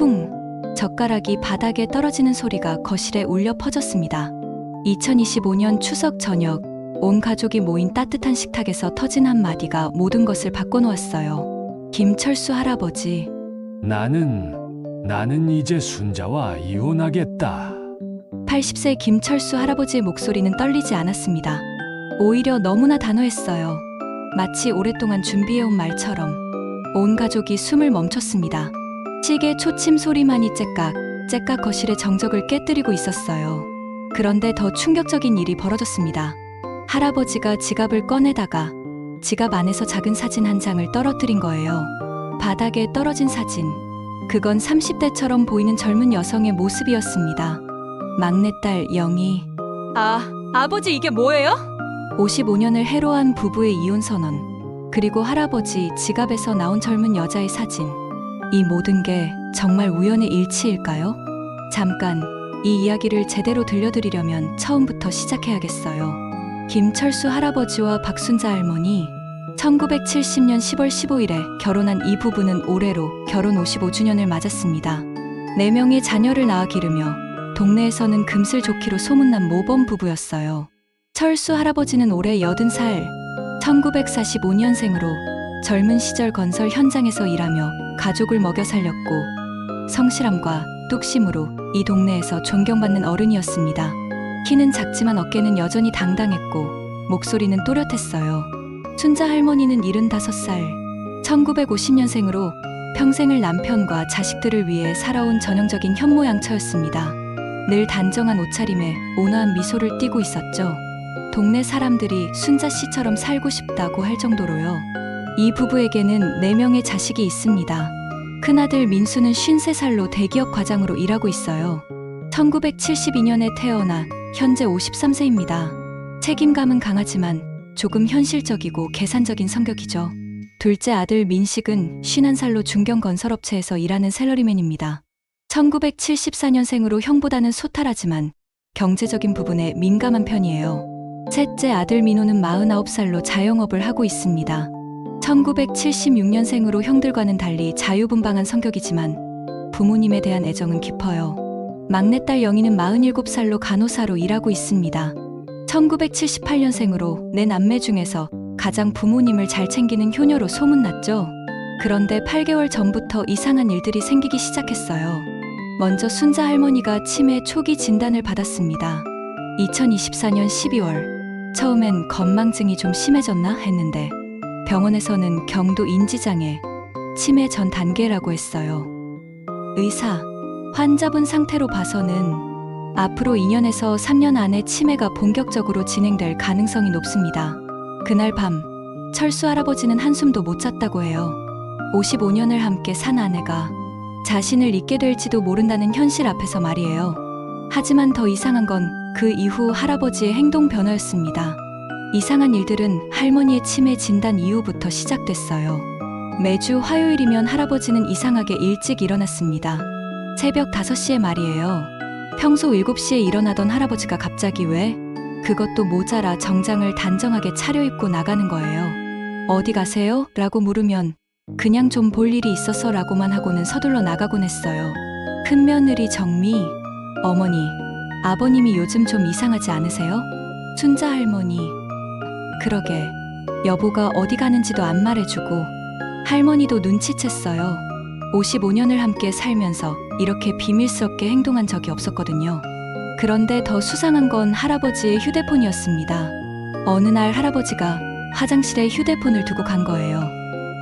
쿵! 젓가락이 바닥에 떨어지는 소리가 거실에 울려 퍼졌습니다. 2025년 추석 저녁, 온 가족이 모인 따뜻한 식탁에서 터진 한마디가 모든 것을 바꿔놓았어요. 김철수 할아버지. 나는 이제 순자와 이혼하겠다. 80세 김철수 할아버지의 목소리는 떨리지 않았습니다. 오히려 너무나 단호했어요. 마치 오랫동안 준비해온 말처럼. 온 가족이 숨을 멈췄습니다. 시계 초침 소리만이 째깍 거실의 정적을 깨뜨리고 있었어요. 그런데 더 충격적인 일이 벌어졌습니다. 할아버지가 지갑을 꺼내다가 지갑 안에서 작은 사진 한 장을 떨어뜨린 거예요. 바닥에 떨어진 사진. 그건 30대처럼 보이는 젊은 여성의 모습이었습니다. 막내딸 영희. 아버지 이게 뭐예요? 55년을 해로한 부부의 이혼 선언. 그리고 할아버지 지갑에서 나온 젊은 여자의 사진. 이 모든 게 정말 우연의 일치일까요? 잠깐, 이 이야기를 제대로 들려드리려면 처음부터 시작해야겠어요. 김철수 할아버지와 박순자 할머니. 1970년 10월 15일에 결혼한 이 부부는 올해로 결혼 55주년을 맞았습니다. 4명의 자녀를 낳아 기르며 동네에서는 금슬좋기로 소문난 모범 부부였어요. 철수 할아버지는 올해 80살, 1945년생으로 젊은 시절 건설 현장에서 일하며 가족을 먹여 살렸고 성실함과 뚝심으로 이 동네에서 존경받는 어른이었습니다. 키는 작지만 어깨는 여전히 당당했고 목소리는 또렷했어요. 순자 할머니는 75살, 1950년생으로 평생을 남편과 자식들을 위해 살아온 전형적인 현모양처였습니다. 늘 단정한 옷차림에 온화한 미소를 띠고 있었죠. 동네 사람들이 순자 씨처럼 살고 싶다고 할 정도로요. 이 부부에게는 4명의 자식이 있습니다. 큰아들 민수는 53살로 대기업 과장으로 일하고 있어요. 1972년에 태어나 현재 53세입니다. 책임감은 강하지만 조금 현실적이고 계산적인 성격이죠. 둘째 아들 민식은 51살로 중견건설업체에서 일하는 샐러리맨입니다. 1974년생으로 형보다는 소탈하지만 경제적인 부분에 민감한 편이에요. 셋째 아들 민호는 49살로 자영업을 하고 있습니다. 1976년생으로 형들과는 달리 자유분방한 성격이지만 부모님에 대한 애정은 깊어요. 막내딸 영희는 47살로 간호사로 일하고 있습니다. 1978년생으로 4남매 중에서 가장 부모님을 잘 챙기는 효녀로 소문났죠. 그런데 8개월 전부터 이상한 일들이 생기기 시작했어요. 먼저 순자 할머니가 치매 초기 진단을 받았습니다. 2024년 12월 처음엔 건망증이 좀 심해졌나 했는데 병원에서는 경도 인지장애, 치매 전 단계라고 했어요. 의사, 환자분 상태로 봐서는 앞으로 2년에서 3년 안에 치매가 본격적으로 진행될 가능성이 높습니다. 그날 밤 철수 할아버지는 한숨도 못 잤다고 해요. 55년을 함께 산 아내가 자신을 잊게 될지도 모른다는 현실 앞에서 말이에요. 하지만 더 이상한 건 그 이후 할아버지의 행동 변화였습니다. 이상한 일들은 할머니의 치매 진단 이후부터 시작됐어요. 매주 화요일이면 할아버지는 이상하게 일찍 일어났습니다. 새벽 5시에 말이에요. 평소 7시에 일어나던 할아버지가 갑자기 왜? 그것도 모자라 정장을 단정하게 차려입고 나가는 거예요. 어디 가세요? 라고 물으면 그냥 좀 볼 일이 있어서 라고만 하고는 서둘러 나가곤 했어요. 큰며느리 정미, 어머니, 아버님이 요즘 좀 이상하지 않으세요? 순자 할머니, 그러게 여보가 어디 가는지도 안 말해주고 할머니도 눈치챘어요. 55년을 함께 살면서 이렇게 비밀스럽게 행동한 적이 없었거든요. 그런데 더 수상한 건 할아버지의 휴대폰이었습니다. 어느 날 할아버지가 화장실에 휴대폰을 두고 간 거예요.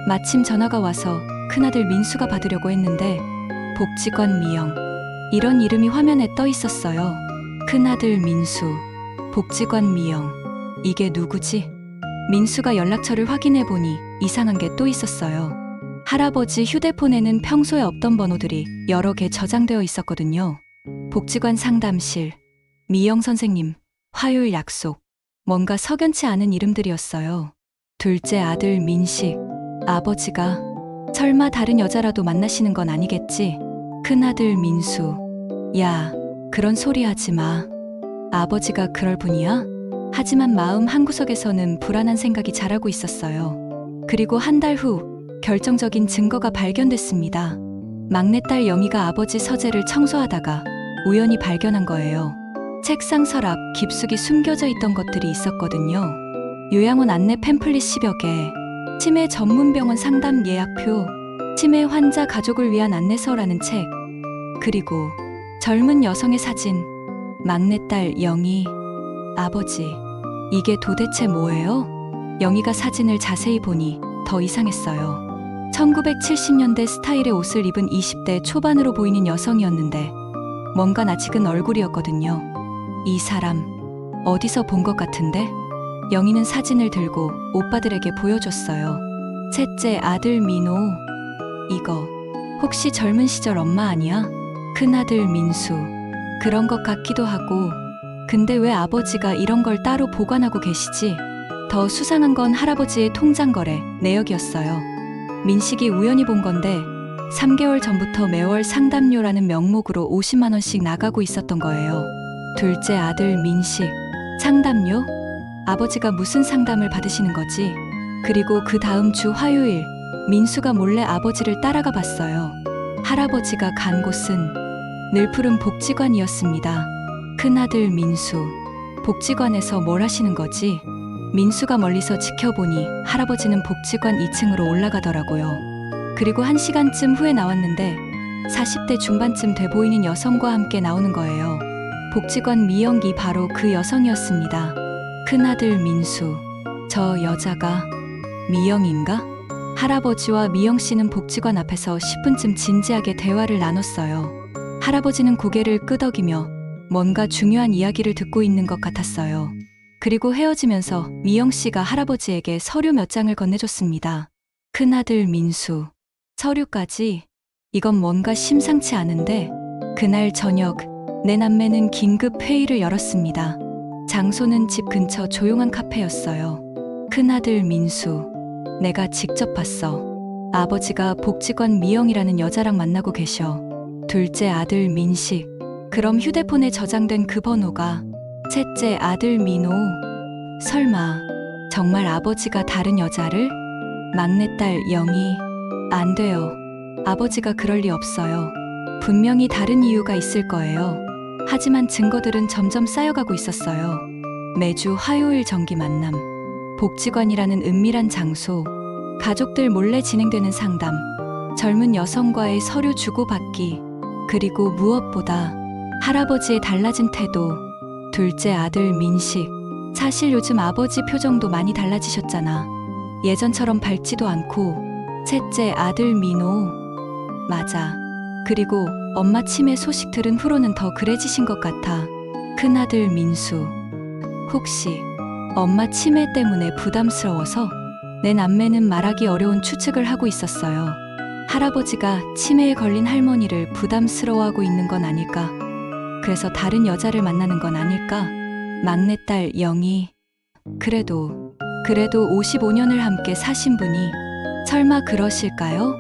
마침 전화가 와서 큰아들 민수가 받으려고 했는데 복지관 미영, 이런 이름이 화면에 떠 있었어요. 큰아들 민수, 복지관 미영, 이게 누구지? 민수가 연락처를 확인해 보니 이상한 게 또 있었어요. 할아버지 휴대폰에는 평소에 없던 번호들이 여러 개 저장되어 있었거든요. 복지관 상담실, 미영 선생님, 화요일 약속, 뭔가 석연치 않은 이름들이었어요. 둘째 아들 민식, 아버지가 설마 다른 여자라도 만나시는 건 아니겠지? 큰아들 민수, 야, 그런 소리 하지 마. 아버지가 그럴 분이야? 하지만 마음 한구석에서는 불안한 생각이 자라고 있었어요. 그리고 한 달 후 결정적인 증거가 발견됐습니다. 막내딸 영희가 아버지 서재를 청소하다가 우연히 발견한 거예요. 책상 서랍 깊숙이 숨겨져 있던 것들이 있었거든요. 요양원 안내 팸플릿 10여 개, 치매 전문병원 상담 예약표, 치매 환자 가족을 위한 안내서라는 책, 그리고 젊은 여성의 사진, 막내딸 영희, 아버지. 이게 도대체 뭐예요? 영희가 사진을 자세히 보니 더 이상했어요. 1970년대 스타일의 옷을 입은 20대 초반으로 보이는 여성이었는데 뭔가 낯익은 얼굴이었거든요. 이 사람 어디서 본 것 같은데? 영희는 사진을 들고 오빠들에게 보여줬어요. 셋째 아들 민호. 이거 혹시 젊은 시절 엄마 아니야? 큰아들 민수. 그런 것 같기도 하고. 근데 왜 아버지가 이런 걸 따로 보관하고 계시지? 더 수상한 건 할아버지의 통장 거래 내역이었어요. 민식이 우연히 본 건데 3개월 전부터 매월 상담료라는 명목으로 50만 원씩 나가고 있었던 거예요. 둘째 아들 민식. 상담료? 아버지가 무슨 상담을 받으시는 거지? 그리고 그 다음 주 화요일 민수가 몰래 아버지를 따라가 봤어요. 할아버지가 간 곳은 늘 푸른 복지관이었습니다. 큰아들 민수. 복지관에서 뭘 하시는 거지? 민수가 멀리서 지켜보니 할아버지는 복지관 2층으로 올라가더라고요. 그리고 1시간쯤 후에 나왔는데 40대 중반쯤 돼 보이는 여성과 함께 나오는 거예요. 복지관 미영이 바로 그 여성이었습니다. 큰아들 민수. 저 여자가 미영인가? 할아버지와 미영 씨는 복지관 앞에서 10분쯤 진지하게 대화를 나눴어요. 할아버지는 고개를 끄덕이며 뭔가 중요한 이야기를 듣고 있는 것 같았어요. 그리고 헤어지면서 미영 씨가 할아버지에게 서류 몇 장을 건네줬습니다. 큰아들 민수. 서류까지? 이건 뭔가 심상치 않은데 그날 저녁 내 남매는 긴급 회의를 열었습니다. 장소는 집 근처 조용한 카페였어요. 큰아들 민수. 내가 직접 봤어. 아버지가 복지관 미영이라는 여자랑 만나고 계셔. 둘째 아들 민식. 그럼 휴대폰에 저장된 그 번호가 셋째 아들 민호. 설마 정말 아버지가 다른 여자를? 막내딸 영희. 안 돼요. 아버지가 그럴 리 없어요. 분명히 다른 이유가 있을 거예요. 하지만 증거들은 점점 쌓여가고 있었어요. 매주 화요일 정기 만남, 복지관이라는 은밀한 장소, 가족들 몰래 진행되는 상담, 젊은 여성과의 서류 주고받기, 그리고 무엇보다 할아버지의 달라진 태도. 둘째 아들 민식. 사실 요즘 아버지 표정도 많이 달라지셨잖아. 예전처럼 밝지도 않고. 셋째 아들 민호. 맞아. 그리고 엄마 치매 소식 들은 후로는 더 그래지신 것 같아. 큰아들 민수. 혹시 엄마 치매 때문에 부담스러워서? 내 남매는 말하기 어려운 추측을 하고 있었어요. 할아버지가 치매에 걸린 할머니를 부담스러워하고 있는 건 아닐까? 그래서 다른 여자를 만나는 건 아닐까? 막내딸 영희. 그래도 55년을 함께 사신 분이 설마 그러실까요?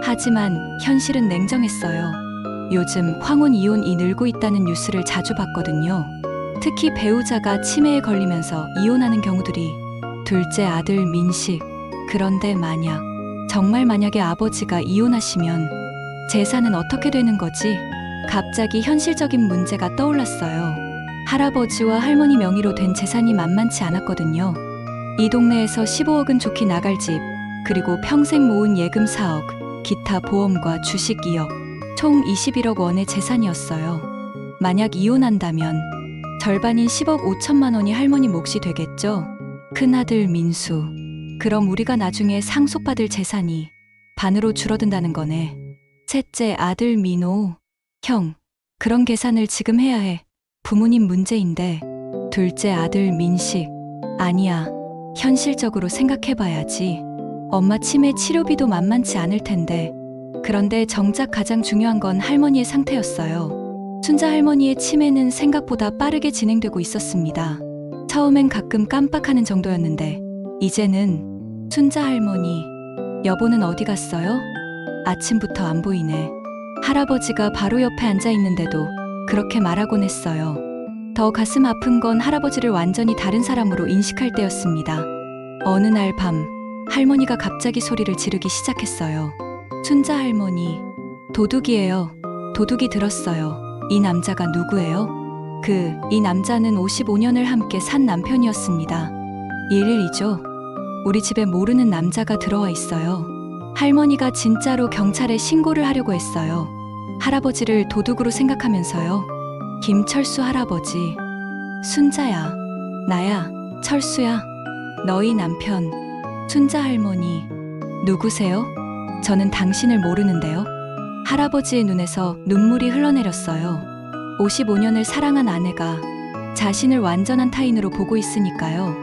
하지만 현실은 냉정했어요. 요즘 황혼 이혼이 늘고 있다는 뉴스를 자주 봤거든요. 특히 배우자가 치매에 걸리면서 이혼하는 경우들이. 둘째 아들 민식. 그런데 정말 만약에 아버지가 이혼하시면 재산은 어떻게 되는 거지? 갑자기 현실적인 문제가 떠올랐어요. 할아버지와 할머니 명의로 된 재산이 만만치 않았거든요. 이 동네에서 15억은 좋게 나갈 집, 그리고 평생 모은 예금 4억, 기타 보험과 주식 2억, 총 21억 원의 재산이었어요. 만약 이혼한다면 절반인 10억 5천만 원이 할머니 몫이 되겠죠? 큰아들 민수. 그럼 우리가 나중에 상속받을 재산이 반으로 줄어든다는 거네. 셋째 아들 민호. 형, 그런 계산을 지금 해야 해. 부모님 문제인데. 둘째 아들 민식. 아니야. 현실적으로 생각해봐야지. 엄마 치매 치료비도 만만치 않을 텐데. 그런데 정작 가장 중요한 건 할머니의 상태였어요. 순자 할머니의 치매는 생각보다 빠르게 진행되고 있었습니다. 처음엔 가끔 깜빡하는 정도였는데 이제는. 순자 할머니, 여보는 어디 갔어요? 아침부터 안 보이네. 할아버지가 바로 옆에 앉아 있는데도 그렇게 말하곤 했어요. 더 가슴 아픈 건 할아버지를 완전히 다른 사람으로 인식할 때였습니다. 어느 날 밤 할머니가 갑자기 소리를 지르기 시작했어요. 순자 할머니, 도둑이에요. 도둑이 들었어요. 이 남자가 누구예요? 이 남자는 55년을 함께 산 남편이었습니다. 일일이죠. 우리 집에 모르는 남자가 들어와 있어요. 할머니가 진짜로 경찰에 신고를 하려고 했어요. 할아버지를 도둑으로 생각하면서요. 김철수 할아버지. 순자야. 나야. 철수야. 너희 남편. 순자 할머니. 누구세요? 저는 당신을 모르는데요. 할아버지의 눈에서 눈물이 흘러내렸어요. 55년을 사랑한 아내가 자신을 완전한 타인으로 보고 있으니까요.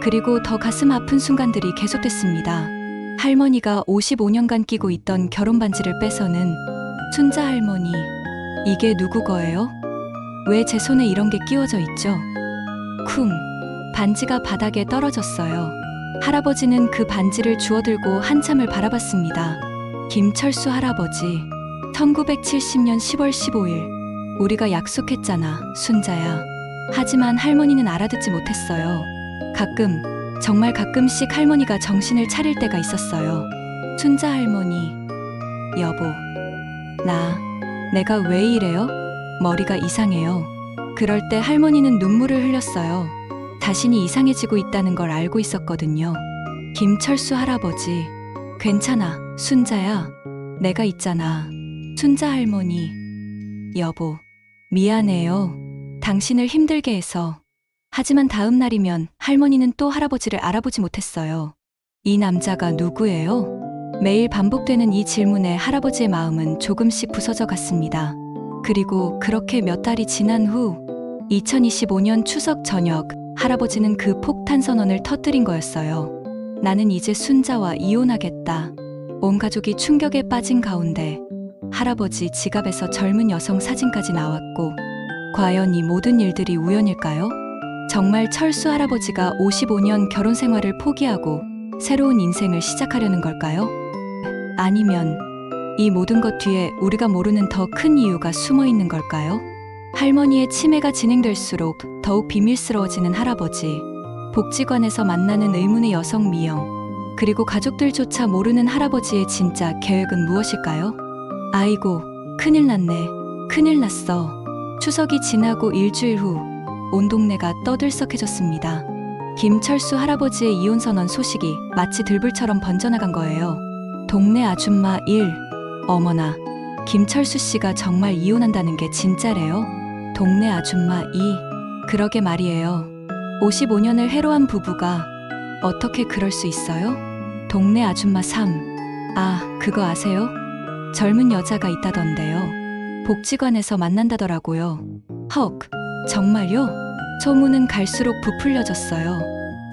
그리고 더 가슴 아픈 순간들이 계속됐습니다. 할머니가 55년간 끼고 있던 결혼 반지를 빼서는 순자 할머니, 이게 누구 거예요? 왜 제 손에 이런 게 끼워져 있죠? 쿵, 반지가 바닥에 떨어졌어요. 할아버지는 그 반지를 주워들고 한참을 바라봤습니다. 김철수 할아버지, 1970년 10월 15일, 우리가 약속했잖아, 순자야. 하지만 할머니는 알아듣지 못했어요. 정말 가끔씩 할머니가 정신을 차릴 때가 있었어요. 순자 할머니, 여보, 내가 왜 이래요? 머리가 이상해요. 그럴 때 할머니는 눈물을 흘렸어요. 자신이 이상해지고 있다는 걸 알고 있었거든요. 김철수 할아버지, 괜찮아, 순자야. 내가 있잖아. 순자 할머니, 여보, 미안해요. 당신을 힘들게 해서. 하지만 다음 날이면 할머니는 또 할아버지를 알아보지 못했어요. 이 남자가 누구예요? 매일 반복되는 이 질문에 할아버지의 마음은 조금씩 부서져 갔습니다. 그리고 그렇게 몇 달이 지난 후 2025년 추석 저녁, 할아버지는 그 폭탄 선언을 터뜨린 거였어요. 나는 이제 순자와 이혼하겠다. 온 가족이 충격에 빠진 가운데 할아버지 지갑에서 젊은 여성 사진까지 나왔고, 과연 이 모든 일들이 우연일까요? 정말 철수 할아버지가 55년 결혼 생활을 포기하고 새로운 인생을 시작하려는 걸까요? 아니면 이 모든 것 뒤에 우리가 모르는 더 큰 이유가 숨어 있는 걸까요? 할머니의 치매가 진행될수록 더욱 비밀스러워지는 할아버지, 복지관에서 만나는 의문의 여성 미영, 그리고 가족들조차 모르는 할아버지의 진짜 계획은 무엇일까요? 아이고, 큰일 났네. 큰일 났어. 추석이 지나고 일주일 후 온 동네가 떠들썩해졌습니다. 김철수 할아버지의 이혼 선언 소식이 마치 들불처럼 번져나간 거예요. 동네 아줌마 1. 어머나, 김철수 씨가 정말 이혼한다는 게 진짜래요? 동네 아줌마 2. 그러게 말이에요. 55년을 해로한 부부가 어떻게 그럴 수 있어요? 동네 아줌마 3. 아, 그거 아세요? 젊은 여자가 있다던데요. 복지관에서 만난다더라고요. 헉, 정말요? 소문은 갈수록 부풀려졌어요.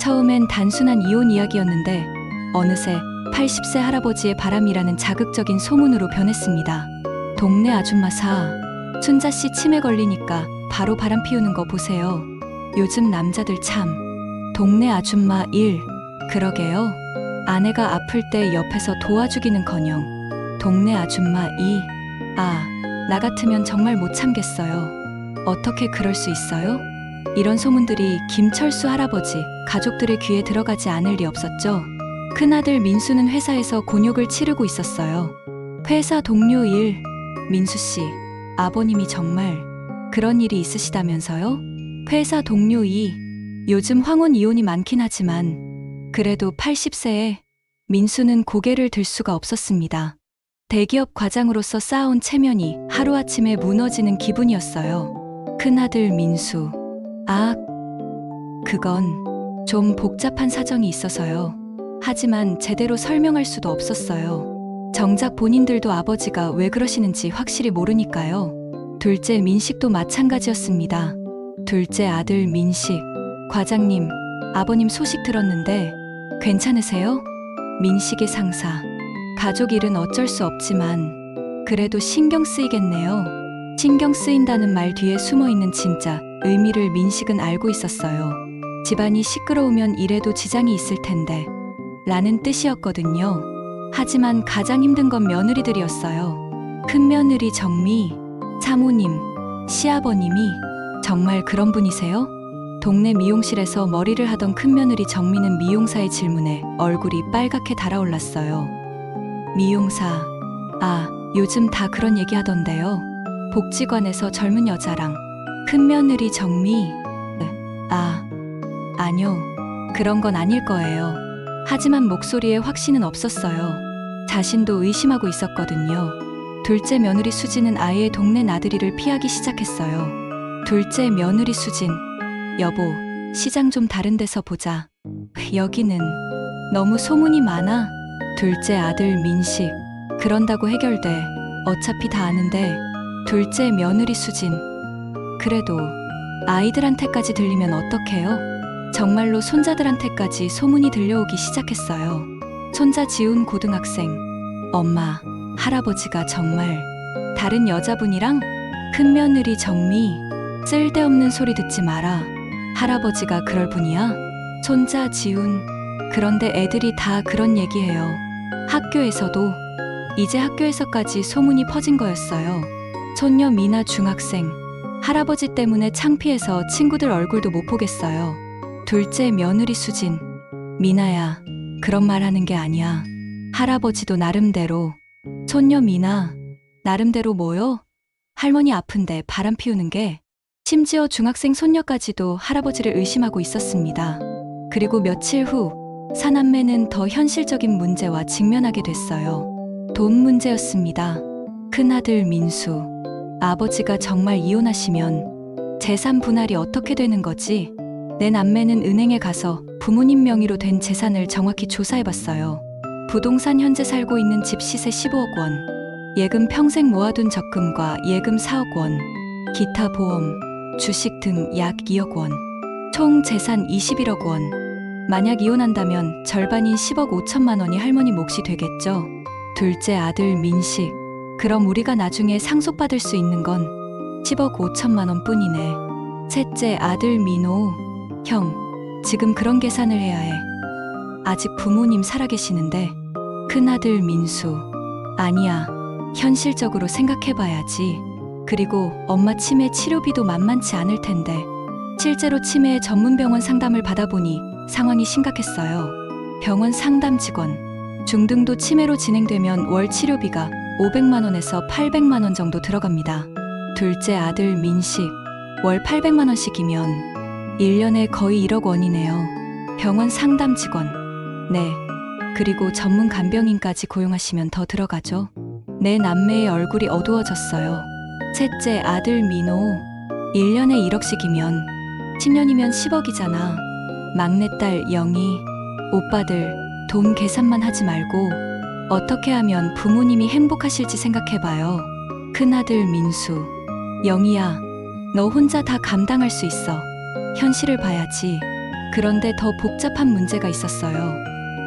처음엔 단순한 이혼 이야기였는데 어느새 80세 할아버지의 바람이라는 자극적인 소문으로 변했습니다. 동네 아줌마 4. 순자씨 치매 걸리니까 바로 바람 피우는 거 보세요. 요즘 남자들 참. 동네 아줌마 1. 그러게요. 아내가 아플 때 옆에서 도와주기는커녕. 동네 아줌마 2. 아, 나 같으면 정말 못 참겠어요. 어떻게 그럴 수 있어요? 이런 소문들이 김철수 할아버지, 가족들의 귀에 들어가지 않을 리 없었죠. 큰아들 민수는 회사에서 곤욕을 치르고 있었어요. 회사 동료 1. 민수 씨, 아버님이 정말 그런 일이 있으시다면서요? 회사 동료 2. 요즘 황혼 이혼이 많긴 하지만 그래도 80세에 민수는 고개를 들 수가 없었습니다. 대기업 과장으로서 쌓아온 체면이 하루아침에 무너지는 기분이었어요. 큰아들 민수. 아, 그건 좀 복잡한 사정이 있어서요. 하지만 제대로 설명할 수도 없었어요. 정작 본인들도 아버지가 왜 그러시는지 확실히 모르니까요. 둘째 민식도 마찬가지였습니다. 둘째 아들 민식. 과장님, 아버님 소식 들었는데 괜찮으세요? 민식의 상사. 가족 일은 어쩔 수 없지만 그래도 신경 쓰이겠네요. 신경 쓰인다는 말 뒤에 숨어있는 진짜 의미를 민식은 알고 있었어요. 집안이 시끄러우면 일에도 지장이 있을 텐데 라는 뜻이었거든요. 하지만 가장 힘든 건 며느리들이었어요. 큰며느리 정미, 사모님, 시아버님이 정말 그런 분이세요? 동네 미용실에서 머리를 하던 큰며느리 정미는 미용사의 질문에 얼굴이 빨갛게 달아올랐어요. 미용사. 아, 요즘 다 그런 얘기 하던데요. 복지관에서 젊은 여자랑 큰며느리 정미. 아니요. 그런 건 아닐 거예요. 하지만 목소리에 확신은 없었어요. 자신도 의심하고 있었거든요. 둘째 며느리 수진은 아예 동네 나들이를 피하기 시작했어요. 둘째 며느리 수진. 여보, 시장 좀 다른 데서 보자. 여기는 너무 소문이 많아. 둘째 아들 민식. 그런다고 해결돼. 어차피 다 아는데. 둘째 며느리 수진. 그래도 아이들한테까지 들리면 어떡해요? 정말로 손자들한테까지 소문이 들려오기 시작했어요. 손자 지훈 고등학생. 엄마, 할아버지가 정말 다른 여자분이랑? 큰며느리 정미. 쓸데없는 소리 듣지 마라. 할아버지가 그럴 분이야? 손자 지훈. 그런데 애들이 다 그런 얘기해요. 학교에서도. 이제 학교에서까지 소문이 퍼진 거였어요. 손녀 미나 중학생. 할아버지 때문에 창피해서 친구들 얼굴도 못 보겠어요. 둘째 며느리 수진. 미나야, 그런 말 하는 게 아니야. 할아버지도 나름대로. 손녀 미나, 나름대로 뭐요? 할머니 아픈데 바람 피우는 게. 심지어 중학생 손녀까지도 할아버지를 의심하고 있었습니다. 그리고 며칠 후 사남매는 더 현실적인 문제와 직면하게 됐어요. 돈 문제였습니다. 큰아들 민수. 아버지가 정말 이혼하시면 재산 분할이 어떻게 되는 거지? 내 남매는 은행에 가서 부모님 명의로 된 재산을 정확히 조사해봤어요. 부동산 현재 살고 있는 집 시세 15억 원, 예금 평생 모아둔 적금과 예금 4억 원, 기타 보험, 주식 등 약 2억 원, 총 재산 21억 원. 만약 이혼한다면 절반인 10억 5천만 원이 할머니 몫이 되겠죠. 둘째 아들 민식. 그럼 우리가 나중에 상속받을 수 있는 건 10억 5천만 원 뿐이네. 셋째 아들 민호. 형, 지금 그런 계산을 해야 해. 아직 부모님 살아계시는데. 큰아들 민수. 아니야. 현실적으로 생각해봐야지. 그리고 엄마 치매 치료비도 만만치 않을 텐데. 실제로 치매 전문병원 상담을 받아보니 상황이 심각했어요. 병원 상담 직원. 중등도 치매로 진행되면 월 치료비가 500만 원에서 800만 원 정도 들어갑니다. 둘째 아들 민식. 월 800만 원씩이면 1년에 거의 1억 원이네요. 병원 상담 직원. 네. 그리고 전문 간병인까지 고용하시면 더 들어가죠. 내 남매의 얼굴이 어두워졌어요. 셋째 아들 민호. 1년에 1억씩이면 10년이면 10억이잖아. 막내딸 영희. 오빠들, 돈 계산만 하지 말고 어떻게 하면 부모님이 행복하실지 생각해봐요. 큰아들 민수. 영희야, 너 혼자 다 감당할 수 있어. 현실을 봐야지. 그런데 더 복잡한 문제가 있었어요.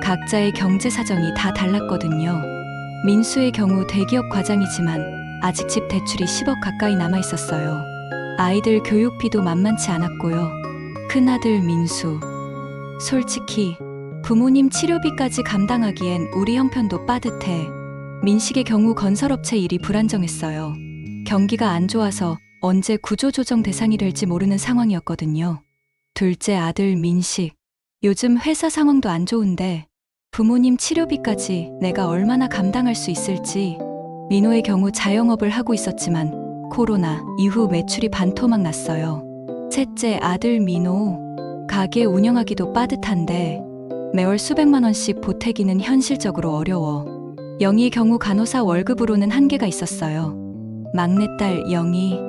각자의 경제 사정이 다 달랐거든요. 민수의 경우 대기업 과장이지만 아직 집 대출이 10억 가까이 남아 있었어요. 아이들 교육비도 만만치 않았고요. 큰아들 민수. 솔직히 부모님 치료비까지 감당하기엔 우리 형편도 빠듯해. 민식의 경우 건설업체 일이 불안정했어요. 경기가 안 좋아서 언제 구조조정 대상이 될지 모르는 상황이었거든요. 둘째 아들 민식. 요즘 회사 상황도 안 좋은데 부모님 치료비까지 내가 얼마나 감당할 수 있을지. 민호의 경우 자영업을 하고 있었지만 코로나 이후 매출이 반토막 났어요. 셋째 아들 민호. 가게 운영하기도 빠듯한데 매월 수백만 원씩 보태기는 현실적으로 어려워. 영희의 경우 간호사 월급으로는 한계가 있었어요. 막내딸 영희.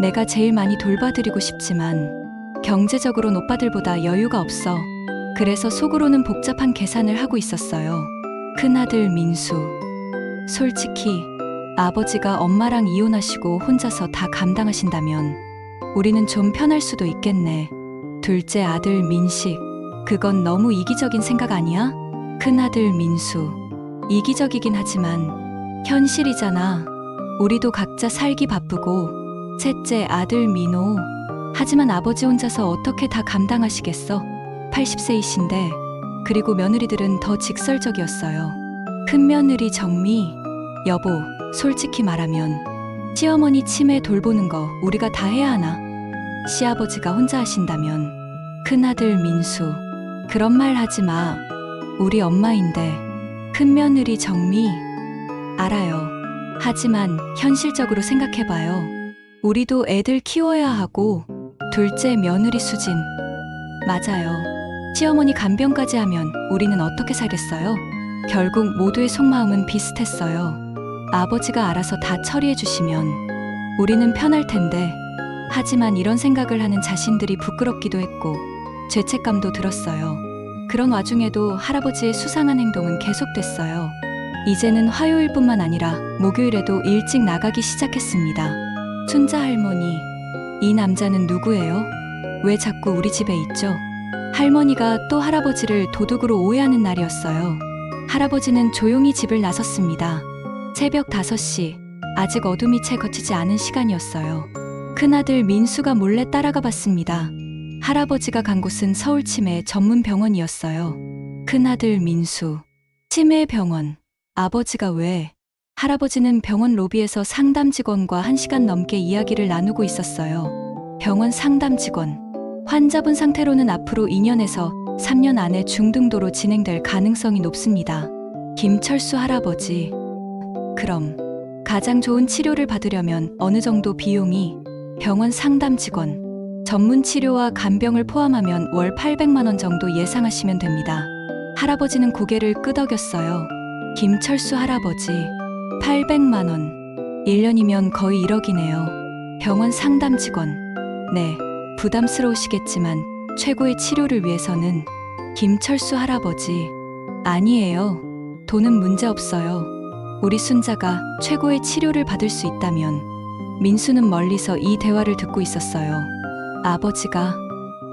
내가 제일 많이 돌봐드리고 싶지만 경제적으론 오빠들보다 여유가 없어. 그래서 속으로는 복잡한 계산을 하고 있었어요. 큰아들 민수. 솔직히 아버지가 엄마랑 이혼하시고 혼자서 다 감당하신다면 우리는 좀 편할 수도 있겠네. 둘째 아들 민식. 그건 너무 이기적인 생각 아니야? 큰아들 민수. 이기적이긴 하지만 현실이잖아. 우리도 각자 살기 바쁘고. 셋째 아들 민호. 하지만 아버지 혼자서 어떻게 다 감당하시겠어? 80세이신데. 그리고 며느리들은 더 직설적이었어요. 큰며느리 정미. 여보, 솔직히 말하면 시어머니 치매 돌보는 거 우리가 다 해야 하나? 시아버지가 혼자 하신다면. 큰아들 민수. 그런 말 하지 마. 우리 엄마인데. 큰며느리 정미. 알아요. 하지만 현실적으로 생각해봐요. 우리도 애들 키워야 하고, 둘째 며느리 수진. 맞아요. 시어머니 간병까지 하면 우리는 어떻게 살겠어요? 결국 모두의 속마음은 비슷했어요. 아버지가 알아서 다 처리해 주시면 우리는 편할 텐데. 하지만 이런 생각을 하는 자신들이 부끄럽기도 했고 죄책감도 들었어요. 그런 와중에도 할아버지의 수상한 행동은 계속됐어요. 이제는 화요일뿐만 아니라 목요일에도 일찍 나가기 시작했습니다. 순자 할머니, 이 남자는 누구예요? 왜 자꾸 우리 집에 있죠? 할머니가 또 할아버지를 도둑으로 오해하는 날이었어요. 할아버지는 조용히 집을 나섰습니다. 새벽 5시, 아직 어둠이 채 걷히지 않은 시간이었어요. 큰아들 민수가 몰래 따라가 봤습니다. 할아버지가 간 곳은 서울 치매 전문 병원이었어요. 큰아들 민수, 치매 병원. 아버지가 왜? 할아버지는 병원 로비에서 상담 직원과 1시간 넘게 이야기를 나누고 있었어요. 병원 상담 직원. 환자분 상태로는 앞으로 2년에서 3년 안에 중등도로 진행될 가능성이 높습니다. 김철수 할아버지. 그럼 가장 좋은 치료를 받으려면 어느 정도 비용이? 병원 상담 직원. 전문 치료와 간병을 포함하면 월 800만 원 정도 예상하시면 됩니다. 할아버지는 고개를 끄덕였어요. 김철수 할아버지. 800만 원. 1년이면 거의 1억이네요. 병원 상담 직원. 네, 부담스러우시겠지만 최고의 치료를 위해서는. 김철수 할아버지. 아니에요. 돈은 문제 없어요. 우리 순자가 최고의 치료를 받을 수 있다면. 민수는 멀리서 이 대화를 듣고 있었어요. 아버지가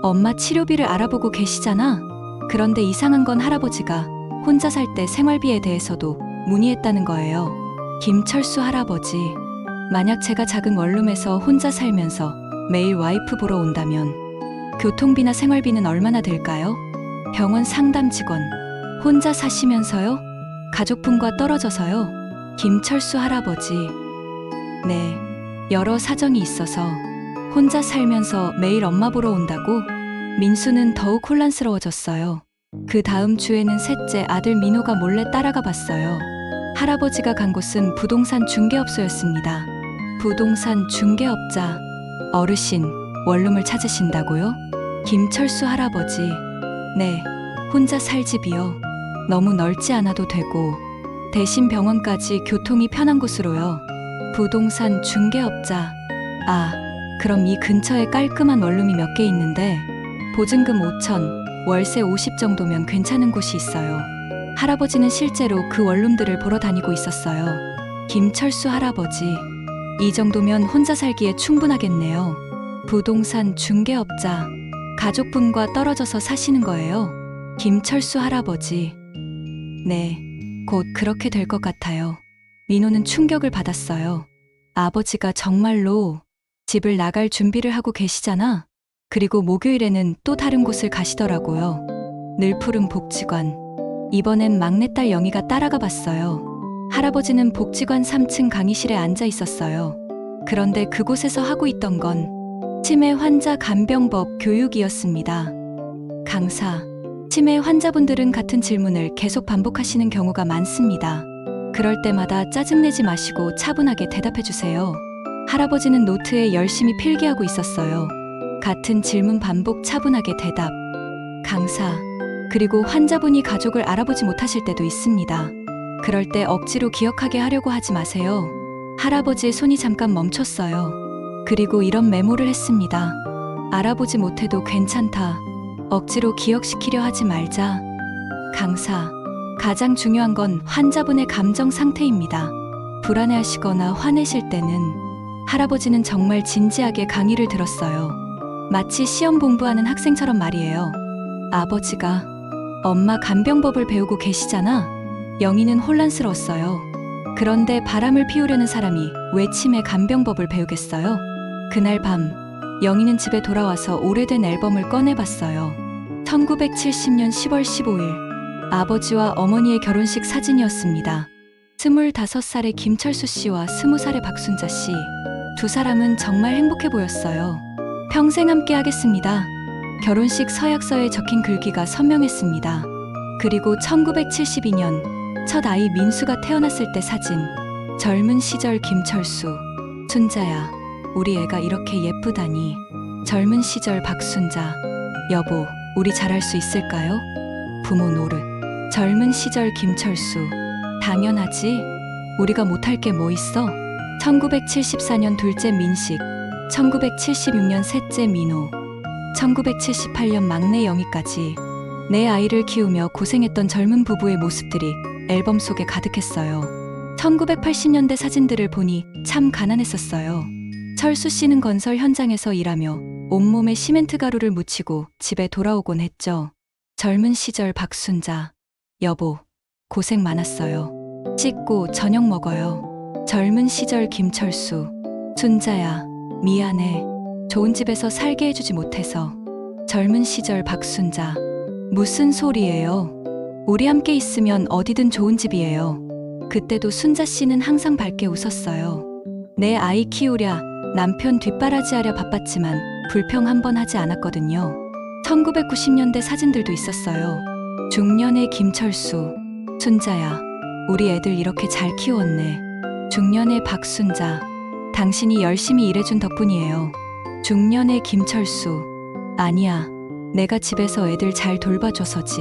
엄마 치료비를 알아보고 계시잖아. 그런데 이상한 건 할아버지가 혼자 살 때 생활비에 대해서도 문의했다는 거예요. 김철수 할아버지. 만약 제가 작은 원룸에서 혼자 살면서 매일 와이프 보러 온다면 교통비나 생활비는 얼마나 들까요? 병원 상담 직원. 혼자 사시면서요? 가족분과 떨어져서요? 김철수 할아버지. 네, 여러 사정이 있어서 혼자 살면서 매일 엄마 보러 온다고? 민수는 더욱 혼란스러워졌어요. 그 다음 주에는 셋째 아들 민호가 몰래 따라가 봤어요. 할아버지가 간 곳은 부동산 중개업소였습니다. 부동산 중개업자. 어르신, 원룸을 찾으신다고요? 김철수 할아버지. 네, 혼자 살 집이요. 너무 넓지 않아도 되고 대신 병원까지 교통이 편한 곳으로요. 부동산 중개업자. 아, 그럼 이 근처에 깔끔한 원룸이 몇 개 있는데 보증금 5천, 월세 50 정도면 괜찮은 곳이 있어요. 할아버지는 실제로 그 원룸들을 보러 다니고 있었어요. 김철수 할아버지. 이 정도면 혼자 살기에 충분하겠네요. 부동산 중개업자. 가족분과 떨어져서 사시는 거예요? 김철수 할아버지. 네, 곧 그렇게 될 것 같아요. 민호는 충격을 받았어요. 아버지가 정말로 집을 나갈 준비를 하고 계시잖아. 그리고 목요일에는 또 다른 곳을 가시더라고요. 늘 푸른 복지관. 이번엔 막내딸 영희가 따라가 봤어요. 할아버지는 복지관 3층 강의실에 앉아 있었어요. 그런데 그곳에서 하고 있던 건 치매 환자 간병법 교육이었습니다. 강사. 치매 환자분들은 같은 질문을 계속 반복하시는 경우가 많습니다. 그럴 때마다 짜증내지 마시고 차분하게 대답해 주세요. 할아버지는 노트에 열심히 필기하고 있었어요. 같은 질문 반복, 차분하게 대답. 강사. 그리고 환자분이 가족을 알아보지 못하실 때도 있습니다. 그럴 때 억지로 기억하게 하려고 하지 마세요. 할아버지의 손이 잠깐 멈췄어요. 그리고 이런 메모를 했습니다. 알아보지 못해도 괜찮다. 억지로 기억시키려 하지 말자. 강사. 가장 중요한 건 환자분의 감정 상태입니다. 불안해하시거나 화내실 때는. 할아버지는 정말 진지하게 강의를 들었어요. 마치 시험 공부하는 학생처럼 말이에요. 아버지가 엄마 간병법을 배우고 계시잖아. 영희는 혼란스러웠어요. 그런데 바람을 피우려는 사람이 왜 치매 간병법을 배우겠어요? 그날 밤 영희는 집에 돌아와서 오래된 앨범을 꺼내봤어요. 1970년 10월 15일 아버지와 어머니의 결혼식 사진이었습니다. 25살의 김철수 씨와 20살의 박순자 씨. 두 사람은 정말 행복해 보였어요. 평생 함께 하겠습니다. 결혼식 서약서에 적힌 글귀가 선명했습니다. 그리고 1972년 첫 아이 민수가 태어났을 때 사진. 젊은 시절 김철수. 순자야, 우리 애가 이렇게 예쁘다니. 젊은 시절 박순자. 여보, 우리 잘할 수 있을까요? 부모 노릇. 젊은 시절 김철수. 당연하지. 우리가 못할 게 뭐 있어? 1974년 둘째 민식, 1976년 셋째 민호, 1978년 막내 영희까지 내 아이를 키우며 고생했던 젊은 부부의 모습들이 앨범 속에 가득했어요. 1980년대 사진들을 보니 참 가난했었어요. 철수 씨는 건설 현장에서 일하며 온몸에 시멘트 가루를 묻히고 집에 돌아오곤 했죠. 젊은 시절 박순자. 여보, 고생 많았어요. 씻고 저녁 먹어요. 젊은 시절 김철수. 순자야, 미안해. 좋은 집에서 살게 해주지 못해서. 젊은 시절 박순자. 무슨 소리예요? 우리 함께 있으면 어디든 좋은 집이에요. 그때도 순자 씨는 항상 밝게 웃었어요. 내 아이 키우랴, 남편 뒷바라지하랴 바빴지만 불평 한 번 하지 않았거든요. 1990년대 사진들도 있었어요. 중년의 김철수. 순자야, 우리 애들 이렇게 잘 키웠네. 중년의 박순자. 당신이 열심히 일해준 덕분이에요. 중년의 김철수. 아니야, 내가 집에서 애들 잘 돌봐줘서지.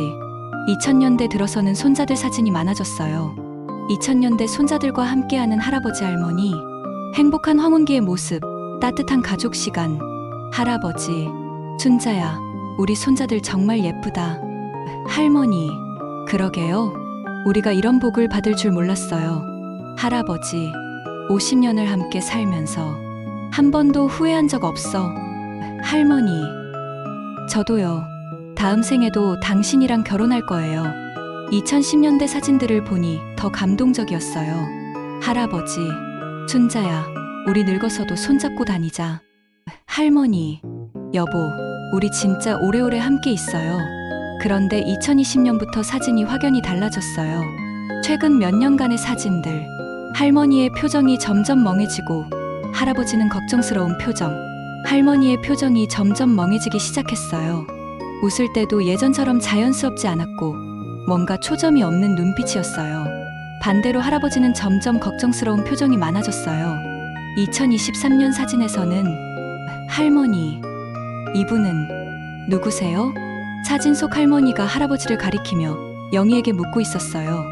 2000년대 들어서는 손자들 사진이 많아졌어요. 2000년대 손자들과 함께하는 할아버지 할머니, 행복한 황혼기의 모습, 따뜻한 가족 시간. 할아버지, 순자야, 우리 손자들 정말 예쁘다. 할머니, 그러게요. 우리가 이런 복을 받을 줄 몰랐어요. 할아버지, 50년을 함께 살면서 한 번도 후회한 적 없어. 할머니, 저도요. 다음 생에도 당신이랑 결혼할 거예요. 2010년대 사진들을 보니 더 감동적이었어요. 할아버지, 순자야, 우리 늙어서도 손잡고 다니자. 할머니, 여보, 우리 진짜 오래오래 함께 있어요. 그런데 2020년부터 사진이 확연히 달라졌어요. 최근 몇 년간의 사진들. 할머니의 표정이 점점 멍해지고 할아버지는 걱정스러운 표정. 할머니의 표정이 점점 멍해지기 시작했어요. 웃을 때도 예전처럼 자연스럽지 않았고 뭔가 초점이 없는 눈빛이었어요. 반대로 할아버지는 점점 걱정스러운 표정이 많아졌어요. 2023년 사진에서는 할머니, 이분은 누구세요? 사진 속 할머니가 할아버지를 가리키며 영희에게 묻고 있었어요.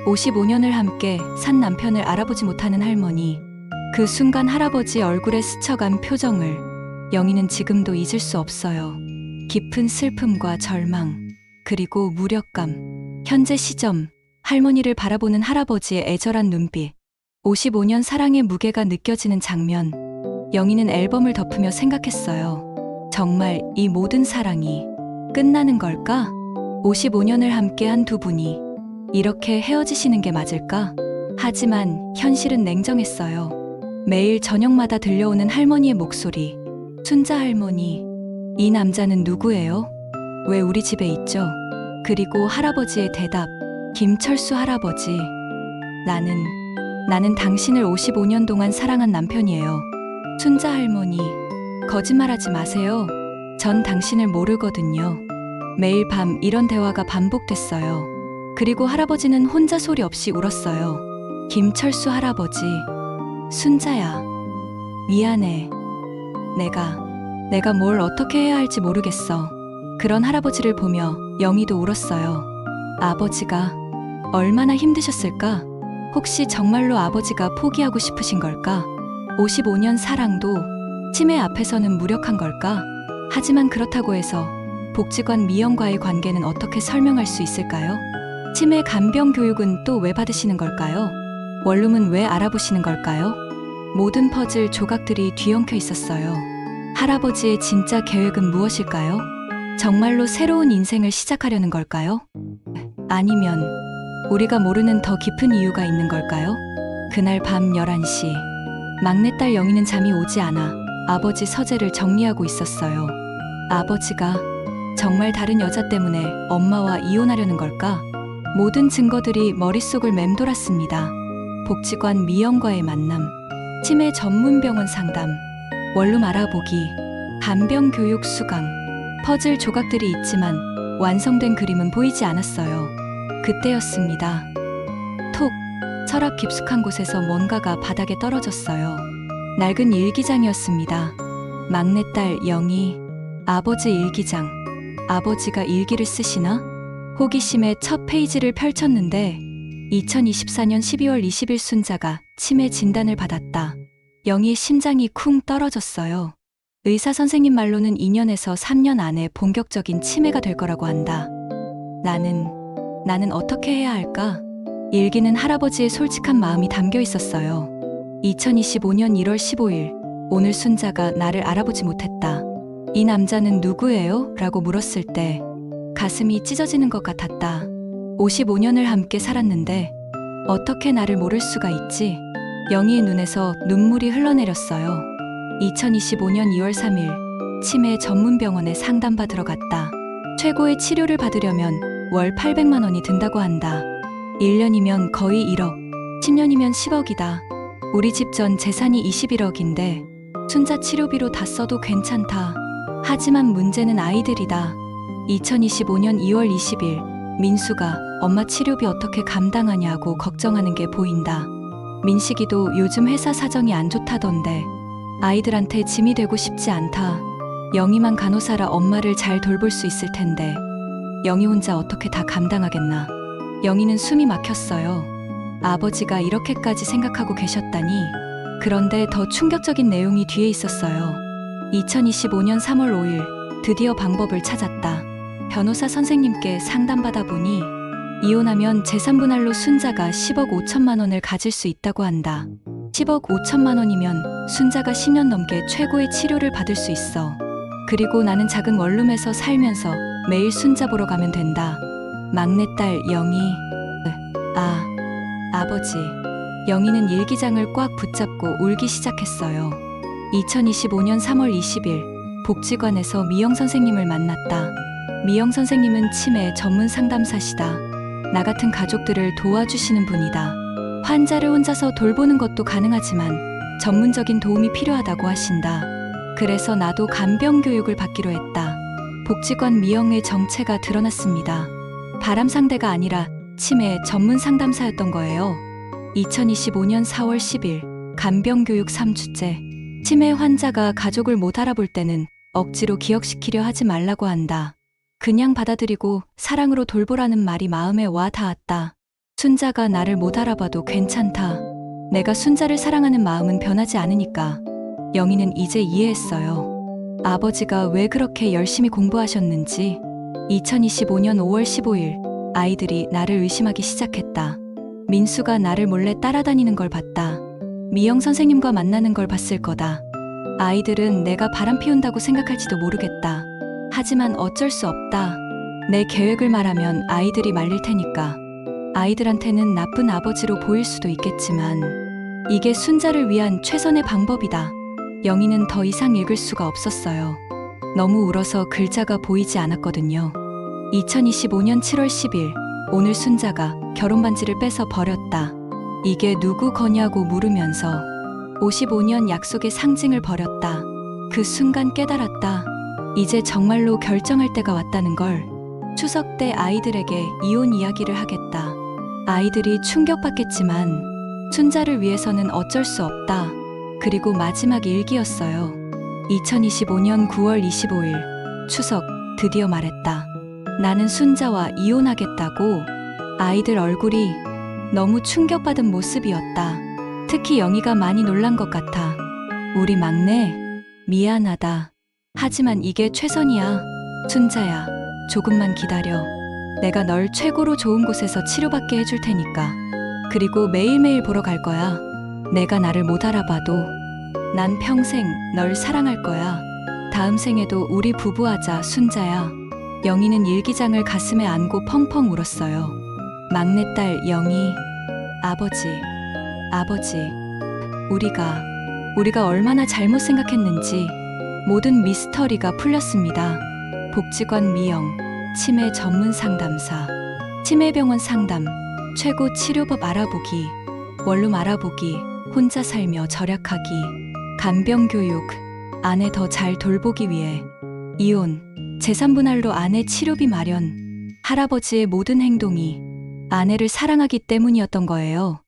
55년을 함께 산 남편을 알아보지 못하는 할머니. 그 순간 할아버지 얼굴에 스쳐간 표정을 영희는 지금도 잊을 수 없어요. 깊은 슬픔과 절망, 그리고 무력감. 현재 시점, 할머니를 바라보는 할아버지의 애절한 눈빛. 55년 사랑의 무게가 느껴지는 장면. 영희는 앨범을 덮으며 생각했어요. 정말 이 모든 사랑이 끝나는 걸까? 55년을 함께한 두 분이 이렇게 헤어지시는 게 맞을까? 하지만 현실은 냉정했어요. 매일 저녁마다 들려오는 할머니의 목소리. 순자 할머니, 이 남자는 누구예요? 왜 우리 집에 있죠? 그리고 할아버지의 대답. 김철수 할아버지, 나는 당신을 55년 동안 사랑한 남편이에요. 순자 할머니, 거짓말하지 마세요. 전 당신을 모르거든요. 매일 밤 이런 대화가 반복됐어요. 그리고 할아버지는 혼자 소리 없이 울었어요. 김철수 할아버지, 순자야, 미안해. 내가 뭘 어떻게 해야 할지 모르겠어. 그런 할아버지를 보며 영희도 울었어요. 아버지가 얼마나 힘드셨을까? 혹시 정말로 아버지가 포기하고 싶으신 걸까? 55년 사랑도 치매 앞에서는 무력한 걸까? 하지만 그렇다고 해서 복지관 미영과의 관계는 어떻게 설명할 수 있을까요? 치매 간병 교육은 또 왜 받으시는 걸까요? 원룸은 왜 알아보시는 걸까요? 모든 퍼즐 조각들이 뒤엉켜 있었어요. 할아버지의 진짜 계획은 무엇일까요? 정말로 새로운 인생을 시작하려는 걸까요? 아니면 우리가 모르는 더 깊은 이유가 있는 걸까요? 그날 밤 11시, 막내딸 영희는 잠이 오지 않아 아버지 서재를 정리하고 있었어요. 아버지가 정말 다른 여자 때문에 엄마와 이혼하려는 걸까? 모든 증거들이 머릿속을 맴돌았습니다. 복지관 미영과의 만남, 치매 전문병원 상담, 원룸 알아보기, 간병 교육 수강, 퍼즐 조각들이 있지만 완성된 그림은 보이지 않았어요. 그때였습니다. 톡, 서랍 깊숙한 곳에서 뭔가가 바닥에 떨어졌어요. 낡은 일기장이었습니다. 막내딸 영희, 아버지 일기장. 아버지가 일기를 쓰시나? 호기심에 첫 페이지를 펼쳤는데 2024년 12월 20일 순자가 치매 진단을 받았다. 영희의 심장이 쿵 떨어졌어요. 의사 선생님 말로는 2년에서 3년 안에 본격적인 치매가 될 거라고 한다. 나는 어떻게 해야 할까? 일기는 할아버지의 솔직한 마음이 담겨 있었어요. 2025년 1월 15일, 오늘 순자가 나를 알아보지 못했다. 이 남자는 누구예요? 라고 물었을 때 가슴이 찢어지는 것 같았다. 55년을 함께 살았는데 어떻게 나를 모를 수가 있지? 영희의 눈에서 눈물이 흘러내렸어요. 2025년 2월 3일, 치매 전문병원에 상담받으러 갔다. 최고의 치료를 받으려면 월 800만 원이 든다고 한다. 1년이면 거의 1억, 10년이면 10억이다. 우리 집 전 재산이 21억인데 순자 치료비로 다 써도 괜찮다. 하지만 문제는 아이들이다. 2025년 2월 20일, 민수가 엄마 치료비 어떻게 감당하냐고 걱정하는 게 보인다. 민식이도 요즘 회사 사정이 안 좋다던데 아이들한테 짐이 되고 싶지 않다. 영희만 간호사라 엄마를 잘 돌볼 수 있을 텐데 영희 혼자 어떻게 다 감당하겠나. 영희는 숨이 막혔어요. 아버지가 이렇게까지 생각하고 계셨다니. 그런데 더 충격적인 내용이 뒤에 있었어요. 2025년 3월 5일, 드디어 방법을 찾았다. 변호사 선생님께 상담받아 보니 이혼하면 재산분할로 순자가 10억 5천만 원을 가질 수 있다고 한다. 10억 5천만 원이면 순자가 10년 넘게 최고의 치료를 받을 수 있어. 그리고 나는 작은 원룸에서 살면서 매일 순자 보러 가면 된다. 막내딸 영희, 아버지. 영희는 일기장을 꽉 붙잡고 울기 시작했어요. 2025년 3월 20일, 복지관에서 미영 선생님을 만났다. 미영 선생님은 치매 전문 상담사시다. 나 같은 가족들을 도와주시는 분이다. 환자를 혼자서 돌보는 것도 가능하지만 전문적인 도움이 필요하다고 하신다. 그래서 나도 간병 교육을 받기로 했다. 복지관 미영의 정체가 드러났습니다. 바람 상대가 아니라 치매 전문 상담사였던 거예요. 2025년 4월 10일, 간병 교육 3주째. 치매 환자가 가족을 못 알아볼 때는 억지로 기억시키려 하지 말라고 한다. 그냥 받아들이고 사랑으로 돌보라는 말이 마음에 와 닿았다. 순자가 나를 못 알아봐도 괜찮다. 내가 순자를 사랑하는 마음은 변하지 않으니까. 영희는 이제 이해했어요. 아버지가 왜 그렇게 열심히 공부하셨는지. 2025년 5월 15일, 아이들이 나를 의심하기 시작했다. 민수가 나를 몰래 따라다니는 걸 봤다. 미영 선생님과 만나는 걸 봤을 거다. 아이들은 내가 바람 피운다고 생각할지도 모르겠다. 하지만 어쩔 수 없다. 내 계획을 말하면 아이들이 말릴 테니까. 아이들한테는 나쁜 아버지로 보일 수도 있겠지만 이게 순자를 위한 최선의 방법이다. 영희는 더 이상 읽을 수가 없었어요. 너무 울어서 글자가 보이지 않았거든요. 2025년 7월 10일, 오늘 순자가 결혼 반지를 뺏어 버렸다. 이게 누구 거냐고 물으면서 55년 약속의 상징을 버렸다. 그 순간 깨달았다. 이제 정말로 결정할 때가 왔다는 걸. 추석 때 아이들에게 이혼 이야기를 하겠다. 아이들이 충격받겠지만 순자를 위해서는 어쩔 수 없다. 그리고 마지막 일기였어요. 2025년 9월 25일, 추석, 드디어 말했다. 나는 순자와 이혼하겠다고. 아이들 얼굴이 너무 충격받은 모습이었다. 특히 영희가 많이 놀란 것 같아. 우리 막내, 미안하다. 하지만 이게 최선이야. 순자야, 조금만 기다려. 내가 널 최고로 좋은 곳에서 치료받게 해줄 테니까. 그리고 매일매일 보러 갈 거야. 내가 나를 못 알아봐도 난 평생 널 사랑할 거야. 다음 생에도 우리 부부하자, 순자야. 영희는 일기장을 가슴에 안고 펑펑 울었어요. 막내딸 영희, 아버지, 우리가 얼마나 잘못 생각했는지 모든 미스터리가 풀렸습니다. 복지관 미영, 치매 전문 상담사, 치매병원 상담, 최고 치료법 알아보기, 원룸 알아보기, 혼자 살며 절약하기, 간병 교육, 아내 더 잘 돌보기 위해 이혼, 재산분할로 아내 치료비 마련, 할아버지의 모든 행동이 아내를 사랑하기 때문이었던 거예요.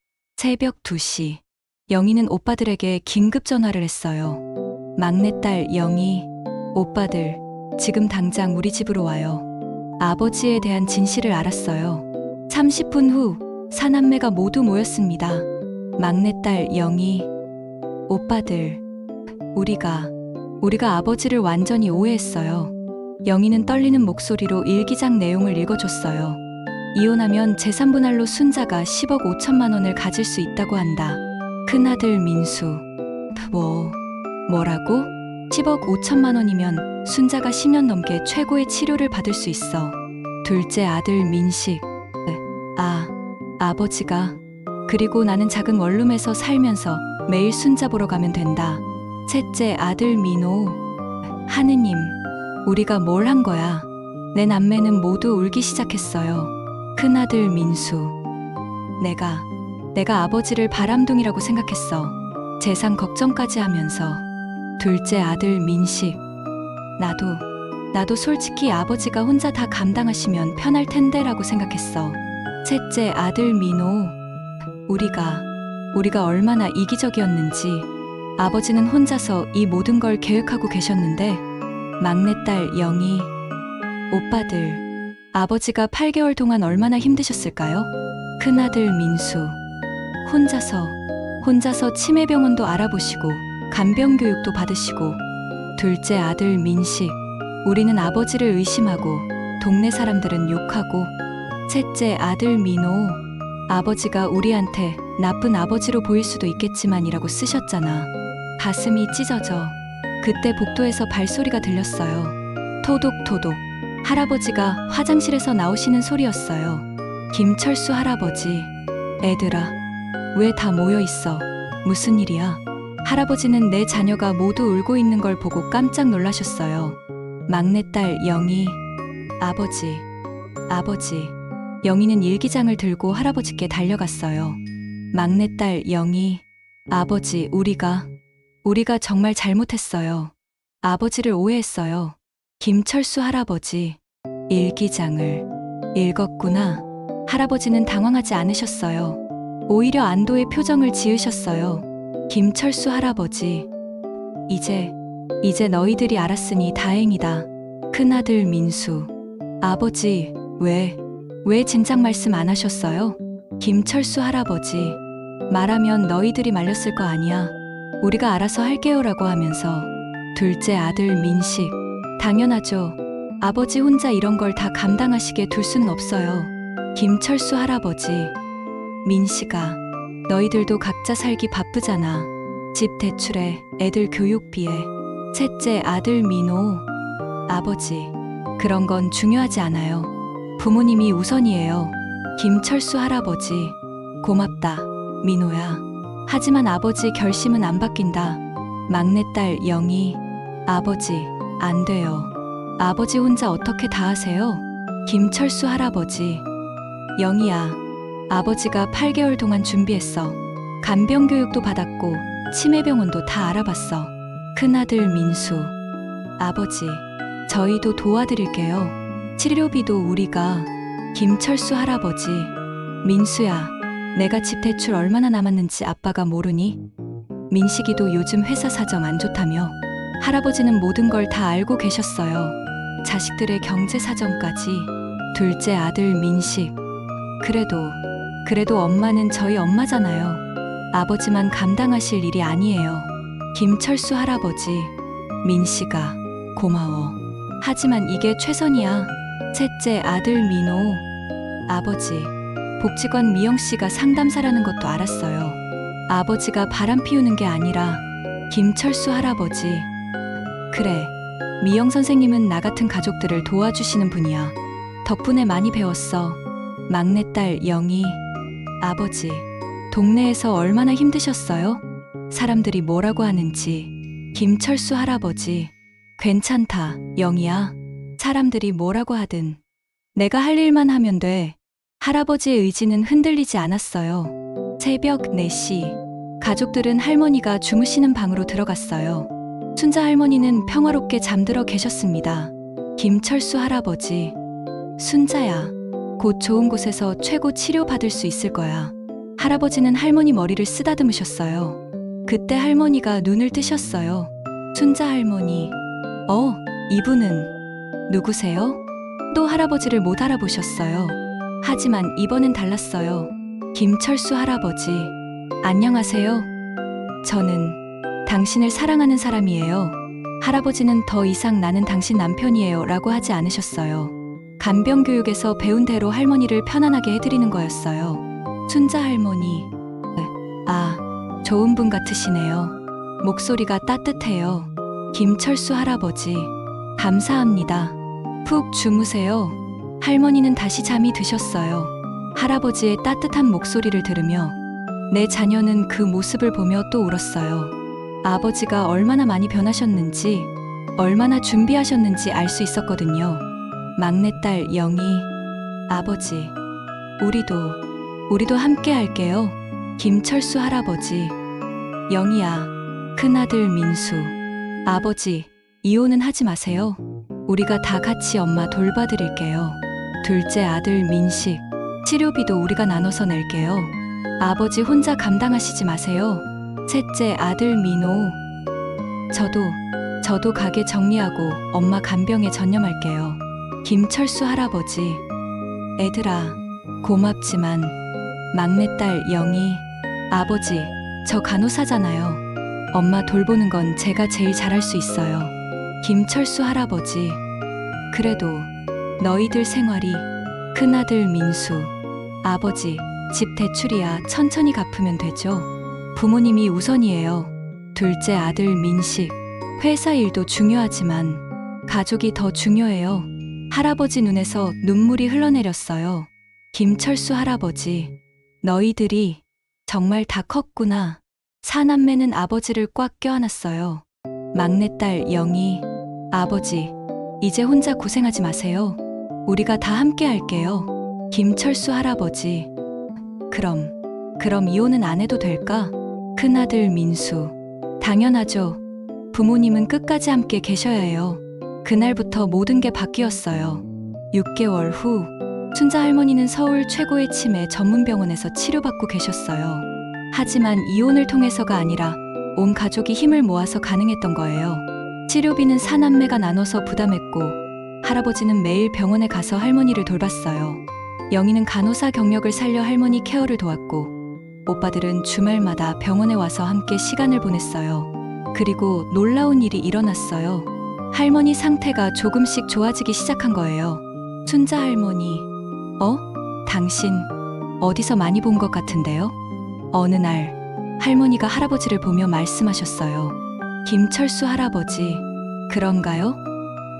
새벽 2시. 영희는 오빠들에게 긴급 전화를 했어요. 막내딸 영희, 오빠들, 지금 당장 우리 집으로 와요. 아버지에 대한 진실을 알았어요. 30분 후 사남매가 모두 모였습니다. 막내딸 영희, 오빠들, 우리가 아버지를 완전히 오해했어요. 영희는 떨리는 목소리로 일기장 내용을 읽어줬어요. 이혼하면 재산 분할로 순자가 10억 5천만 원을 가질 수 있다고 한다. 큰아들 민수. 뭐라고? 10억 5천만 원이면 순자가 10년 넘게 최고의 치료를 받을 수 있어. 둘째 아들 민식. 아버지가. 그리고 나는 작은 원룸에서 살면서 매일 순자 보러 가면 된다. 셋째 아들 민호. 하느님, 우리가 뭘 한 거야? 내 남매는 모두 울기 시작했어요. 큰아들 민수. 내가 아버지를 바람둥이라고 생각했어. 재산 걱정까지 하면서. 둘째 아들 민식. 나도 솔직히 아버지가 혼자 다 감당하시면 편할 텐데라고 생각했어. 셋째 아들 민호. 우리가 얼마나 이기적이었는지. 아버지는 혼자서 이 모든 걸 계획하고 계셨는데. 막내딸 영희. 오빠들, 아버지가 8개월 동안 얼마나 힘드셨을까요? 큰아들 민수. 혼자서 치매병원도 알아보시고 간병 교육도 받으시고. 둘째 아들 민식. 우리는 아버지를 의심하고 동네 사람들은 욕하고. 셋째 아들 민호. 아버지가 우리한테 나쁜 아버지로 보일 수도 있겠지만이라고 쓰셨잖아. 가슴이 찢어져. 그때 복도에서 발소리가 들렸어요. 토독토독. 할아버지가 화장실에서 나오시는 소리였어요. 김철수 할아버지. 애들아, 왜 다 모여 있어? 무슨 일이야? 할아버지는 내 자녀가 모두 울고 있는 걸 보고 깜짝 놀라셨어요. 막내딸 영희. 아버지. 영희는 일기장을 들고 할아버지께 달려갔어요. 막내딸 영희. 아버지, 우리가 정말 잘못했어요. 아버지를 오해했어요. 김철수 할아버지. 일기장을 읽었구나. 할아버지는 당황하지 않으셨어요. 오히려 안도의 표정을 지으셨어요. 김철수 할아버지. 이제 너희들이 알았으니 다행이다. 큰아들 민수. 아버지, 왜 진작 말씀 안 하셨어요? 김철수 할아버지. 말하면 너희들이 말렸을 거 아니야. 우리가 알아서 할게요라고 하면서. 둘째 아들 민식. 당연하죠. 아버지 혼자 이런 걸 다 감당하시게 둘 수는 없어요. 김철수 할아버지. 민식아, 너희들도 각자 살기 바쁘잖아. 집 대출에, 애들 교육비에. 셋째 아들 민호. 아버지, 그런 건 중요하지 않아요. 부모님이 우선이에요. 김철수 할아버지. 고맙다, 민호야. 하지만 아버지 결심은 안 바뀐다. 막내딸 영희. 아버지, 안 돼요. 아버지 혼자 어떻게 다 하세요? 김철수 할아버지. 영희야, 아버지가 8개월 동안 준비했어. 간병 교육도 받았고 치매병원도 다 알아봤어. 큰아들 민수. 아버지, 저희도 도와드릴게요. 치료비도 우리가. 김철수 할아버지. 민수야, 내가 집 대출 얼마나 남았는지 아빠가 모르니? 민식이도 요즘 회사 사정 안 좋다며. 할아버지는 모든 걸 다 알고 계셨어요. 자식들의 경제 사정까지. 둘째 아들 민식. 그래도 엄마는 저희 엄마잖아요. 아버지만 감당하실 일이 아니에요. 김철수 할아버지. 민식아, 고마워. 하지만 이게 최선이야. 셋째 아들 민호. 아버지, 복지관 미영씨가 상담사라는 것도 알았어요. 아버지가 바람 피우는 게 아니라. 김철수 할아버지. 그래, 미영 선생님은 나 같은 가족들을 도와주시는 분이야. 덕분에 많이 배웠어. 막내딸 영희. 아버지, 동네에서 얼마나 힘드셨어요? 사람들이 뭐라고 하는지. 김철수 할아버지. 괜찮다, 영희야. 사람들이 뭐라고 하든 내가 할 일만 하면 돼. 할아버지의 의지는 흔들리지 않았어요. 새벽 4시. 가족들은 할머니가 주무시는 방으로 들어갔어요. 순자 할머니는 평화롭게 잠들어 계셨습니다. 김철수 할아버지. 순자야, 곧 좋은 곳에서 최고 치료받을 수 있을 거야. 할아버지는 할머니 머리를 쓰다듬으셨어요. 그때 할머니가 눈을 뜨셨어요. 순자 할머니, 이분은 누구세요? 또 할아버지를 못 알아보셨어요. 하지만 이번엔 달랐어요. 김철수 할아버지, 안녕하세요. 저는 당신을 사랑하는 사람이에요. 할아버지는 더 이상 나는 당신 남편이에요 라고 하지 않으셨어요. 간병교육에서 배운 대로 할머니를 편안하게 해드리는 거였어요. 순자 할머니, 좋은 분 같으시네요. 목소리가 따뜻해요. 김철수 할아버지, 감사합니다. 푹 주무세요. 할머니는 다시 잠이 드셨어요. 할아버지의 따뜻한 목소리를 들으며 내 자녀는 그 모습을 보며 또 울었어요. 아버지가 얼마나 많이 변하셨는지, 얼마나 준비하셨는지 알 수 있었거든요. 막내딸 영희, 아버지, 우리도 함께 할게요. 김철수 할아버지, 영희야, 큰아들 민수, 아버지, 이혼은 하지 마세요. 우리가 다 같이 엄마 돌봐드릴게요. 둘째 아들 민식, 치료비도 우리가 나눠서 낼게요. 아버지 혼자 감당하시지 마세요. 셋째 아들 민호, 저도 가게 정리하고 엄마 간병에 전념할게요. 김철수 할아버지, 애들아, 고맙지만 막내딸 영희, 아버지, 저 간호사잖아요. 엄마 돌보는 건 제가 제일 잘할 수 있어요. 김철수 할아버지, 그래도 너희들 생활이, 큰아들 민수, 아버지, 집 대출이야 천천히 갚으면 되죠. 부모님이 우선이에요. 둘째 아들 민식, 회사 일도 중요하지만 가족이 더 중요해요. 할아버지 눈에서 눈물이 흘러내렸어요. 김철수 할아버지, 너희들이 정말 다 컸구나. 사남매는 아버지를 꽉 껴안았어요. 막내딸 영희, 아버지, 이제 혼자 고생하지 마세요. 우리가 다 함께 할게요. 김철수 할아버지, 그럼 이혼은 안 해도 될까? 큰아들 민수, 당연하죠. 부모님은 끝까지 함께 계셔야 해요. 그날부터 모든 게 바뀌었어요. 6개월 후, 순자 할머니는 서울 최고의 치매 전문병원에서 치료받고 계셨어요. 하지만 이혼을 통해서가 아니라 온 가족이 힘을 모아서 가능했던 거예요. 치료비는 사남매가 나눠서 부담했고, 할아버지는 매일 병원에 가서 할머니를 돌봤어요. 영희는 간호사 경력을 살려 할머니 케어를 도왔고, 오빠들은 주말마다 병원에 와서 함께 시간을 보냈어요. 그리고 놀라운 일이 일어났어요. 할머니 상태가 조금씩 좋아지기 시작한 거예요. 순자 할머니, 당신 어디서 많이 본 것 같은데요? 어느 날 할머니가 할아버지를 보며 말씀하셨어요. 김철수 할아버지, 그런가요?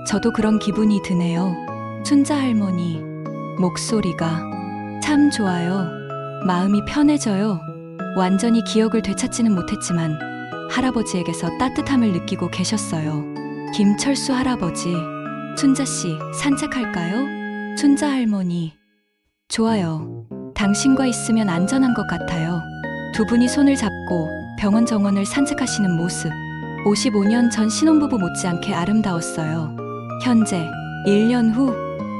저도 그런 기분이 드네요. 순자 할머니, 목소리가 참 좋아요. 마음이 편해져요. 완전히 기억을 되찾지는 못했지만 할아버지에게서 따뜻함을 느끼고 계셨어요. 김철수 할아버지, 순자씨, 산책할까요? 순자 할머니, 좋아요. 당신과 있으면 안전한 것 같아요. 두 분이 손을 잡고 병원 정원을 산책하시는 모습, 55년 전 신혼부부 못지않게 아름다웠어요. 현재 1년 후,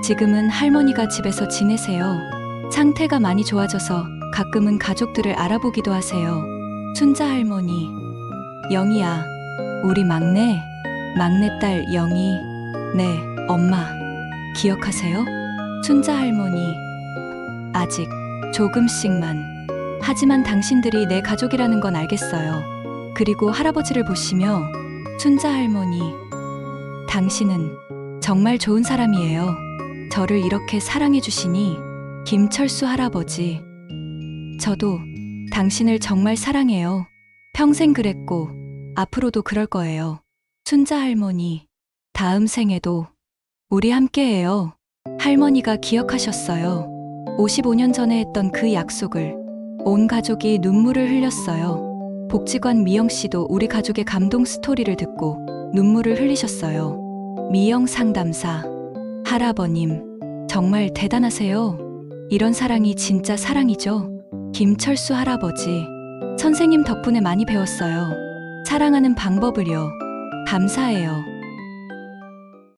지금은 할머니가 집에서 지내세요. 상태가 많이 좋아져서 가끔은 가족들을 알아보기도 하세요. 순자 할머니, 영희야, 우리 막내딸 영희, 네, 엄마, 기억하세요? 순자 할머니, 아직 조금씩만. 하지만 당신들이 내 가족이라는 건 알겠어요. 그리고 할아버지를 보시며, 순자 할머니, 당신은 정말 좋은 사람이에요. 저를 이렇게 사랑해주시니. 김철수 할아버지, 저도 당신을 정말 사랑해요. 평생 그랬고 앞으로도 그럴 거예요. 순자 할머니, 다음 생에도 우리 함께해요. 할머니가 기억하셨어요. 55년 전에 했던 그 약속을. 온 가족이 눈물을 흘렸어요. 복지관 미영 씨도 우리 가족의 감동 스토리를 듣고 눈물을 흘리셨어요. 미영 상담사, 할아버님, 정말 대단하세요. 이런 사랑이 진짜 사랑이죠. 김철수 할아버지, 선생님 덕분에 많이 배웠어요. 사랑하는 방법을요. 감사해요.